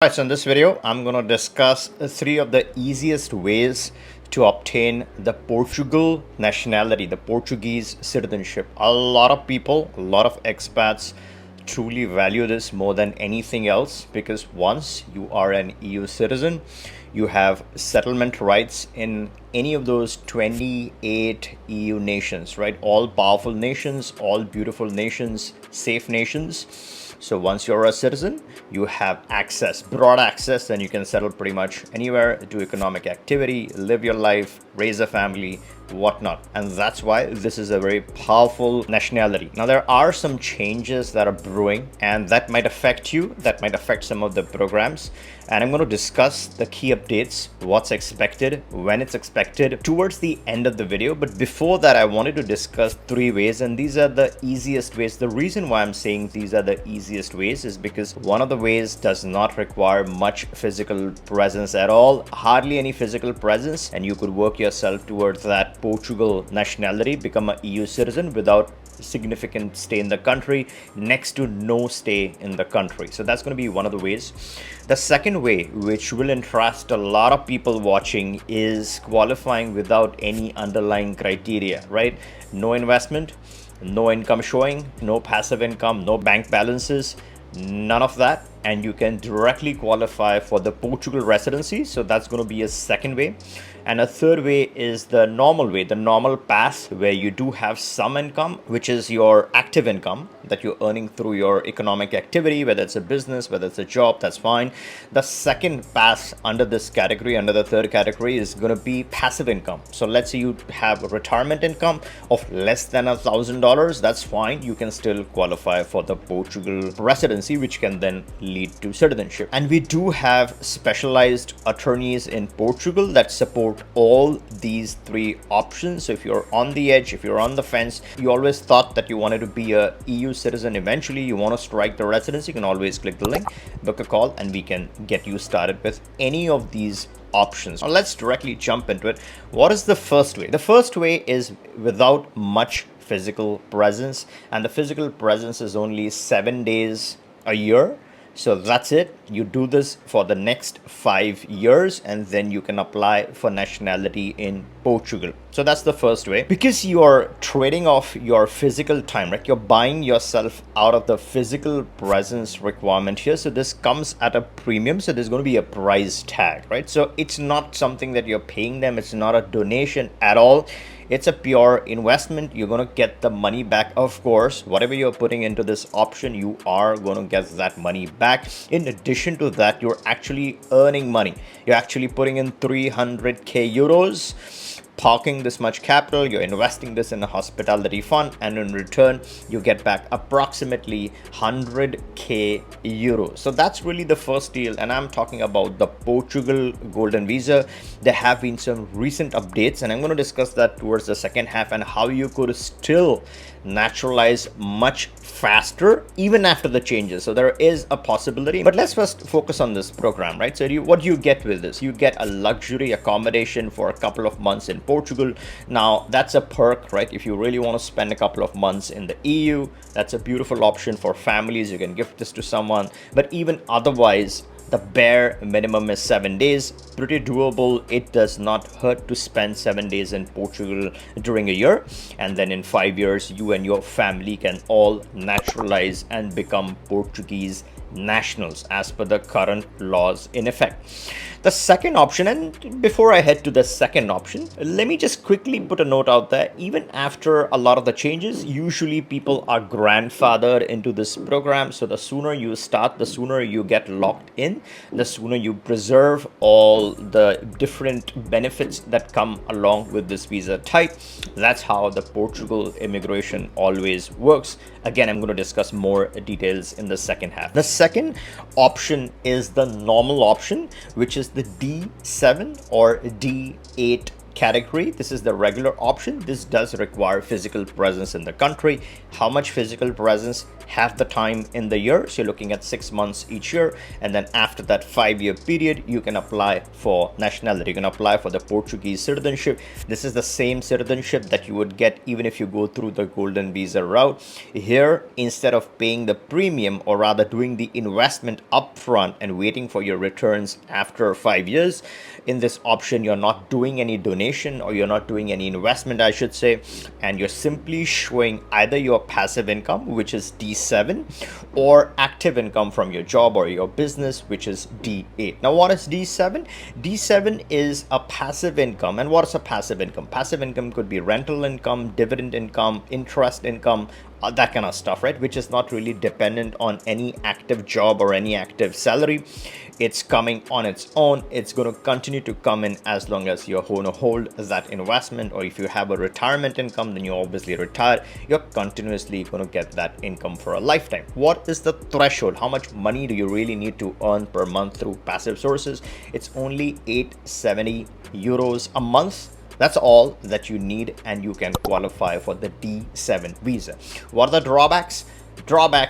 Alright, so in this video, I'm going to discuss three of the easiest ways to obtain the Portugal nationality, the Portuguese citizenship. A lot of people, a lot of expats truly value this more than anything else because once you are an EU citizen, you have settlement rights in any of those 28 EU nations, right? All powerful nations, all beautiful nations, safe nations. So once you're a citizen, you have access, broad access, and you can settle pretty much anywhere, do economic activity, live your life, raise a family, whatnot. And that's why this is a very powerful nationality. Now, there are some changes that are brewing, and that might affect you, that might affect some of the programs. And I'm going to discuss the key updates, what's expected, when it's expected towards the end of the video. But before that, I wanted to discuss three ways, and these are the easiest ways. The reason why I'm saying these are the easiest ways is because one of the ways does not require much physical presence at all, hardly any physical presence, and you could work yourself towards that Portugal nationality, become an EU citizen without significant stay in the country, next to no stay in the country. So that's going to be one of the ways. The second way, which will interest a lot of people watching, is qualifying without any underlying criteria, right? No investment, no income showing, no passive income, no bank balances, none of that, and you can directly qualify for the Portugal residency. So that's going to be a second way. And a third way is the normal way, the normal pass, where you do have some income, which is your active income that you're earning through your economic activity, whether it's a business, whether it's a job, that's fine. The second pass under this category, under the third category, is going to be passive income. So let's say you have a retirement income of less than $1,000, that's fine. You can still qualify for the Portugal residency, which can then lead to citizenship. And we do have specialized attorneys in Portugal that support all these three options. So if you're on the edge, if you're on the fence, you always thought that you wanted to be a EU citizen eventually, you want to strike the residency, you can always click the link, book a call, and we can get you started with any of these options. Now let's directly jump into it. What is the first way? The first way is without much physical presence, and the physical presence is only 7 days a year. So that's it. You do this for the next 5 years, and then you can apply for nationality in Portugal. So that's the first way. Because you are trading off your physical time, right? You're buying yourself out of the physical presence requirement here. So this comes at a premium. So there's going to be a price tag, right? So it's not something that you're paying them. It's not a donation at all. It's a pure investment. You're going to get the money back. Of course, whatever you're putting into this option, you are going to get that money back. In addition to that, you're actually earning money. You're actually putting in 300k euros, parking this much capital, you're investing this in a hospitality fund, and in return you get back approximately 100k euros. So that's really the first deal, and I'm talking about the Portugal Golden Visa. There have been some recent updates, and I'm going to discuss that towards the second half, and how you could still naturalize much faster even after the changes. So there is a possibility, but let's first focus on this program, right? So what do you get with this? You get a luxury accommodation for a couple of months in Portugal. Now that's a perk, right? If you really want to spend a couple of months in the EU, that's a beautiful option for families. You can gift this to someone, but even otherwise, the bare minimum is 7 days. Pretty doable. It does not hurt to spend 7 days in Portugal during a year, and then in 5 years you and your family can all naturalize and become Portuguese nationals as per the current laws in effect. The second option, and before I head to the second option, let me just quickly put a note out there. Even after a lot of the changes, usually people are grandfathered into this program. So the sooner you start, the sooner you get locked in, the sooner you preserve all the different benefits that come along with this visa type. That's how the Portugal immigration always works. Again, I'm going to discuss more details in the second half. The second option is the normal option, which is the D7 or D8 category. This is the regular option. This does require physical presence in the country. How much physical presence? half the time in the year. So you're looking at 6 months each year. And then after that 5-year period, you can apply for nationality. You can apply for the Portuguese citizenship. This is the same citizenship that you would get even if you go through the Golden Visa route. Here, instead of paying the premium, or rather doing the investment upfront and waiting for your returns after 5 years, in this option, you're not doing any donation, or you're not doing any investment, I should say, and you're simply showing either your passive income, which is D7, or active income from your job or your business, which is D8. Now, what is D7? D7 is a passive income. And what is a passive income? Passive income could be rental income, dividend income, interest income, that kind of stuff, right? Which is not really dependent on any active job or any active salary. It's coming on its own. It's going to continue to come in as long as you're going to hold that investment, or if you have a retirement income, then you obviously retire. You're continuously going to get that income for a lifetime. What is the threshold? How much money do you really need to earn per month through passive sources? It's only 870 euros a month. That's all that you need, and you can qualify for the D7 visa. What are the drawbacks?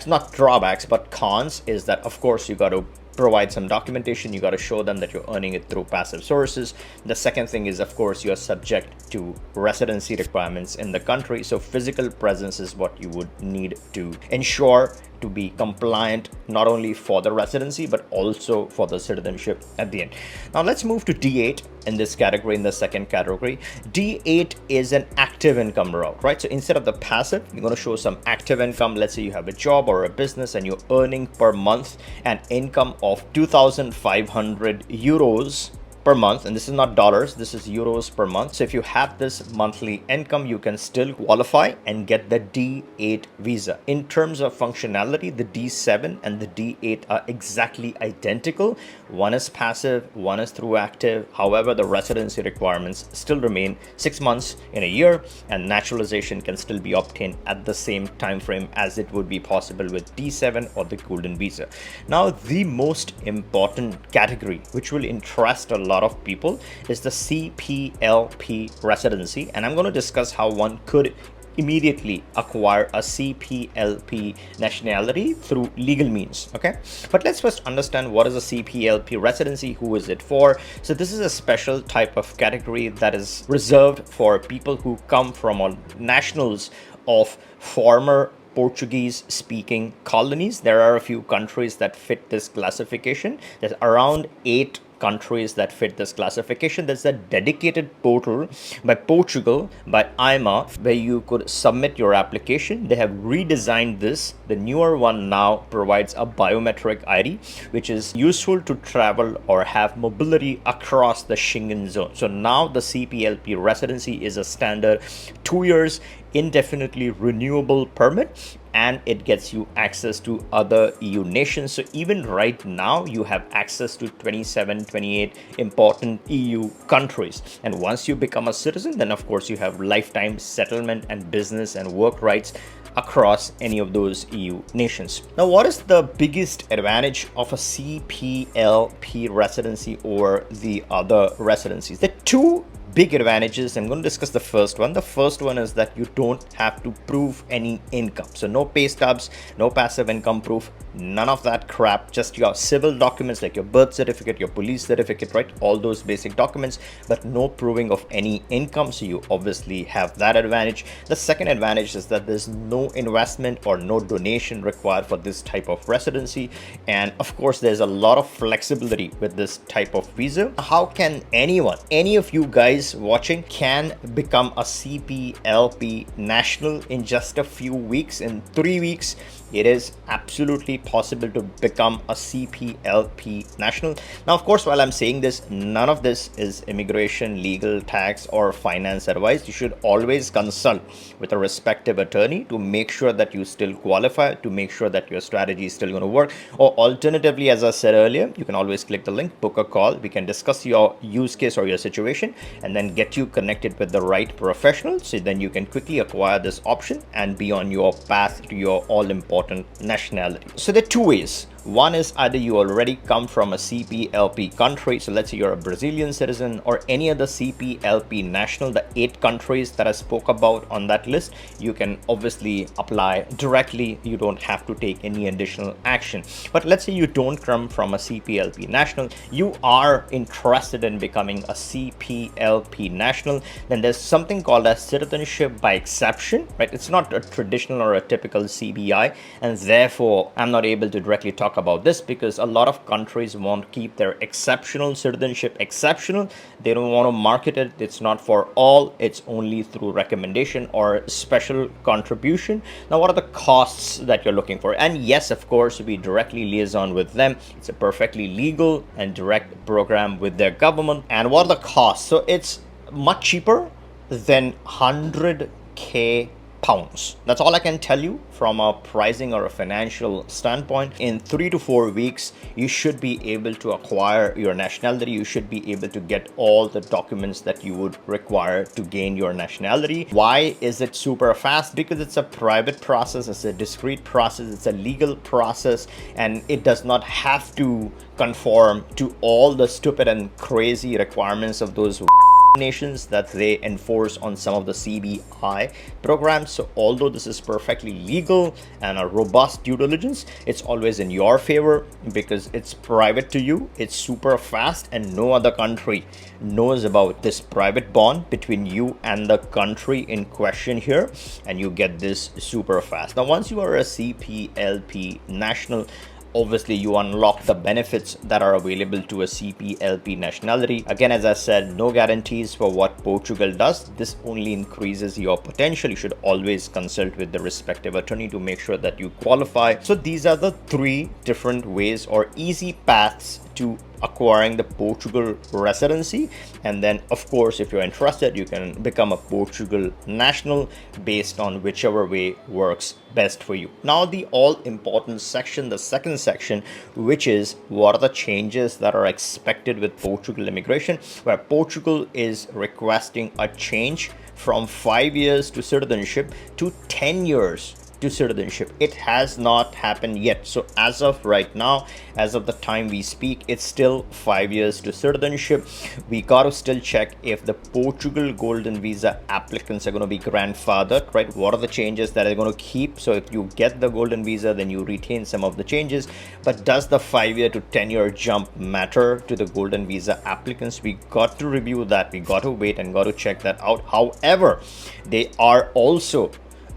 Not drawbacks, but cons is that, of course, you got to provide some documentation. You got to show them that you're earning it through passive sources. The second thing is, of course, you're subject to residency requirements in the country. So physical presence is what you would need to ensure to be compliant, not only for the residency, but also for the citizenship at the end. Now let's move to D8 in this category, in the second category. D8 is an active income route, right? So instead of the passive, you're going to show some active income. Let's say you have a job or a business and you're earning per month an income of 2,500 euros per month, and this is not dollars, this is euros per month. So if you have this monthly income, you can still qualify and get the D8 visa. In terms of functionality, the D7 and the D8 are exactly identical. One is passive, one is through active. However, the residency requirements still remain 6 months in a year, and naturalization can still be obtained at the same time frame as it would be possible with D7 or the Golden Visa. Now, the most important category, which will interest a lot of people, is the CPLP residency, and I'm going to discuss how one could immediately acquire a CPLP nationality through legal means. Okay, but let's first understand what is a CPLP residency. Who is it for? So this is a special type of category that is reserved for people who come from or nationals of former Portuguese speaking colonies. There are a few countries that fit this classification. There's around 8 countries that fit this classification. There's a dedicated portal by Portugal, by IMA, where you could submit your application. They have redesigned this. The newer one now provides a biometric ID, which is useful to travel or have mobility across the Schengen zone. So now the CPLP residency is a standard 2 years indefinitely renewable permit, and it gets you access to other EU nations. So even right now, you have access to 27, 28 important EU countries. And once you become a citizen, then of course you have lifetime settlement and business and work rights across any of those EU nations. Now, what is the biggest advantage of a CPLP residency over the other residencies? The two big advantages. I'm going to discuss the first one. The first one is that you don't have to prove any income. So no pay stubs, no passive income proof, none of that crap, just your civil documents like your birth certificate, your police certificate, right? All those basic documents, but no proving of any income. So you obviously have that advantage. The second advantage is that there's no investment or no donation required for this type of residency. And of course, there's a lot of flexibility with this type of visa. How can anyone, any of you guys watching, can become a CPLP national in just a few weeks? In 3 weeks, it is absolutely possible to become a CPLP national. Now, of course, while I'm saying this, none of this is immigration, legal, tax, or finance advice. You should always consult with a respective attorney to make sure that you still qualify, to make sure that your strategy is still going to work. Or alternatively, as I said earlier, you can always click the link, book a call. We can discuss your use case or your situation and then get you connected with the right professional. So then you can quickly acquire this option and be on your path to your all-important nationality. So there are two ways. One is either you already come from a CPLP country, so let's say you're a Brazilian citizen or any other CPLP national, the 8 countries that I spoke about on that list, you can obviously apply directly. You don't have to take any additional action. But let's say you don't come from a CPLP national, you are interested in becoming a CPLP national, then there's something called as citizenship by exception, right? It's not a traditional or a typical CBI, and therefore I'm not able to directly talk about this because a lot of countries want to keep their exceptional citizenship exceptional. They don't want to market it. It's not for all, it's only through recommendation or special contribution. Now, what are the costs that you're looking for? And yes, of course, we directly liaison with them. It's a perfectly legal and direct program with their government. And what are the costs? So it's much cheaper than 100k pounds. That's all I can tell you from a pricing or a financial standpoint. In 3 to 4 weeks, you should be able to acquire your nationality. You should be able to get all the documents that you would require to gain your nationality. Why is it super fast? Because it's a private process, it's a discreet process, it's a legal process, and it does not have to conform to all the stupid and crazy requirements of those nations that they enforce on some of the CBI programs. So although this is perfectly legal and a robust due diligence, it's always in your favor because it's private to you, it's super fast, and no other country knows about this private bond between you and the country in question here, and you get this super fast. Now, once you are a CPLP national, obviously you unlock the benefits that are available to a CPLP nationality. Again, as I said, no guarantees for what Portugal does. This only increases your potential. You should always consult with the respective attorney to make sure that you qualify. So these are the 3 different ways or easy paths to acquiring the Portugal residency. And then of course, if you're interested, you can become a Portugal national based on whichever way works best for you. Now, the all important section, the second section, which is what are the changes that are expected with Portugal immigration, where Portugal is requesting a change from 5 years to citizenship to 10 years to citizenship. It has not happened yet. So as of right now, as of the time we speak, it's still 5 years to citizenship. We got to still check if the Portugal Golden Visa applicants are going to be grandfathered, right? What are the changes that are going to keep? So if you get the Golden Visa, then you retain some of the changes. But does the 5-year to 10-year jump matter to the Golden Visa applicants? We got to review that. We got to wait and got to check that out. However, they are also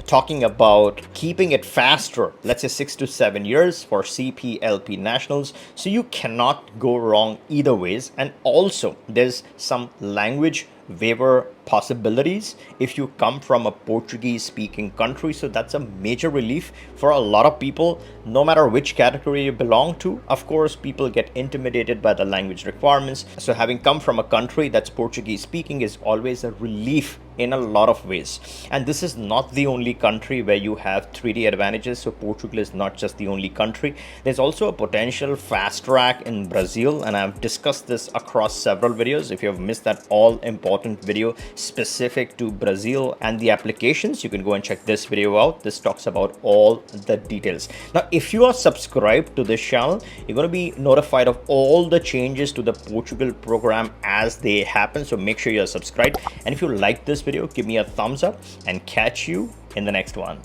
talking about keeping it faster, let's say 6 to 7 years for CPLP nationals. So you cannot go wrong either ways. And also there's some language waiver possibilities if you come from a Portuguese speaking country. So that's a major relief for a lot of people, no matter which category you belong to. Of course, people get intimidated by the language requirements. So having come from a country that's Portuguese speaking is always a relief in a lot of ways. And this is not the only country where you have 3D advantages. So Portugal is not just the only country. There's also a potential fast track in Brazil, and I've discussed this across several videos. If you have missed that all important video specific to Brazil and the applications, you can go and check this video out. This talks about all the details. Now, if you are subscribed to this channel, you're going to be notified of all the changes to the Portugal program as they happen. So make sure you're subscribed. And if you like this video, give me a thumbs up and catch you in the next one.